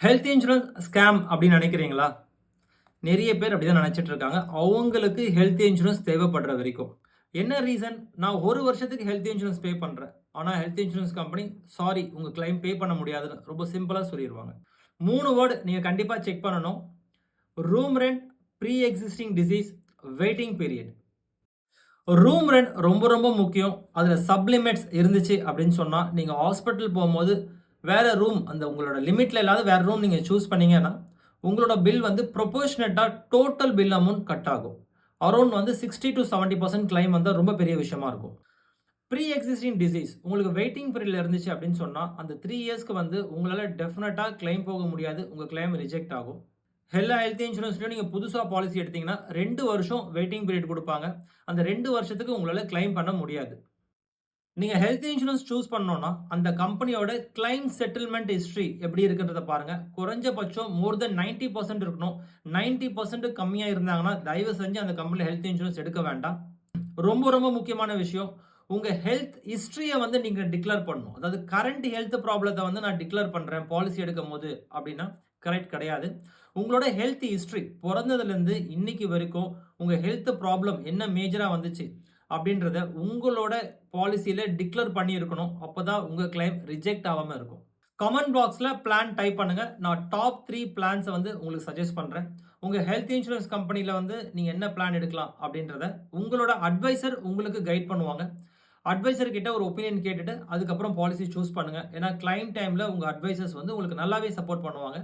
Health insurance scam அப்படின்னு நினைக்கிறீங்களா? நிறைய பேர் அப்படிதான் நினைச்சிட்டு இருக்காங்க. அவங்களுக்கு ஹெல்த் இன்சூரன்ஸ் தேவைப்படுற வரைக்கும். என்ன ரீசன்? நான் 1 வருஷத்துக்கு ஹெல்த் இன்சூரன்ஸ் பே பண்றேன். ஆனா ஹெல்த் இன்சூரன்ஸ் கம்பெனி சாரி உங்க கிளைம் பே பண்ண முடியாதுன்னு ரொம்ப சிம்பிளா சொல்லிருவாங்க. 3 வேர்ட் நீங்க கண்டிப்பா செக் பண்ணணும். Room rent, pre existing disease, waiting period. Room rent ரொம்ப ரொம்ப முக்கியம். அதுல சப்லிமிட்ஸ் இருந்துச்சு அப்படின்னு சொன்னா, நீங்க ஹாஸ்பிட்டல் போம்போது வேற ரூம் அந்த உங்களோட லிமிட்ல இல்லாத வேற ரூம் நீங்க சூஸ் பண்ணீங்கன்னா, உங்களோட பில் வந்து ப்ரொபோர்ஷனேட்டா டோட்டல் பில் அமௌண்ட் கட் ஆகும். அரவுண்ட் வந்து 60 to 70% கிளைம் வந்தா ரொம்ப பெரிய விஷயமா இருக்கும். ப்ரீ எக்ஸிஸ்டிங் டிசீஸ் உங்களுக்கு வெயிட்டிங் பீரியட்ல இருந்துச்சு அப்படின்னு சொன்னா, அந்த 3 இயர்ஸ்க்கு வந்து உங்களால டெஃபினட்டா கிளைம் போக முடியாது. உங்க கிளைம் ரிஜெக்ட் ஆகும். எல்லா ஹெல்த் இன்சூரன்ஸ்லயும் நீங்க புதுசா பாலிசி எடுத்தீங்கன்னா, 2 வருஷம் வெயிட்டிங் பீரியட் குடுப்பாங்க. அந்த 2 வருஷத்துக்கு உங்களால கிளைம் பண்ண முடியாது. நீங்க ஹெல்த் இன்சூரன்ஸ் சூஸ் பண்ணோம்னா, அந்த கம்பெனியோட கிளைம் செட்டில்மென்ட் ஹிஸ்டரி எப்படி இருக்குன்றத பாருங்க. குறைஞ்சபட்சம் மோர் தென் 90% இருக்கணும். 90% கம்மியா இருந்தாங்கன்னா, தயவு செஞ்சு அந்த கம்பெனில ஹெல்த் இன்சூரன்ஸ் எடுக்க வேண்டாம். ரொம்ப ரொம்ப முக்கியமான விஷயம், உங்க ஹெல்த் ஹிஸ்டரிய வந்து நீங்க டிக்ளேர் பண்ணணும். அதாவது கரண்ட் ஹெல்த் ப்ராப்ளத்த வந்து நான் டிக்ளேர் பண்றேன் பாலிசி எடுக்கும்போது அப்படின்னா, கரெக்ட் கிடையாது. உங்களோட ஹெல்த் ஹிஸ்டரி பொறந்ததுலருந்து இன்னைக்கு வரைக்கும் உங்க ஹெல்த் ப்ராப்ளம் என்ன மேஜரா வந்துச்சு அப்படின்றத உங்களோட பாலிசியில டிக்ளேர் பண்ணியிருக்கணும். அப்பதான் உங்க கிளைம் ரிஜெக்ட் ஆகாம இருக்கும். கமெண்ட் பாக்ஸ்ல பிளான் டைப் பண்ணுங்க. நான் டாப் 3 பிளான்ஸ வந்து உங்களுக்கு சஜெஸ்ட் பண்றேன். உங்க ஹெல்த் இன்சூரன்ஸ் கம்பெனில வந்து நீங்க என்ன பிளான் எடுக்கலாம் அப்படின்றத உங்களோட அட்வைசர் உங்களுக்கு கைட் பண்ணுவாங்க. அட்வைசர் கிட்ட ஒரு ஒப்பீனியன் கேட்டுட்டு அதுக்கப்புறம் பாலிசி சூஸ் பண்ணுங்க. ஏன்னா கிளைம் டைம்ல உங்க அட்வைசர்ஸ் வந்து உங்களுக்கு நல்லாவே சப்போர்ட் பண்ணுவாங்க.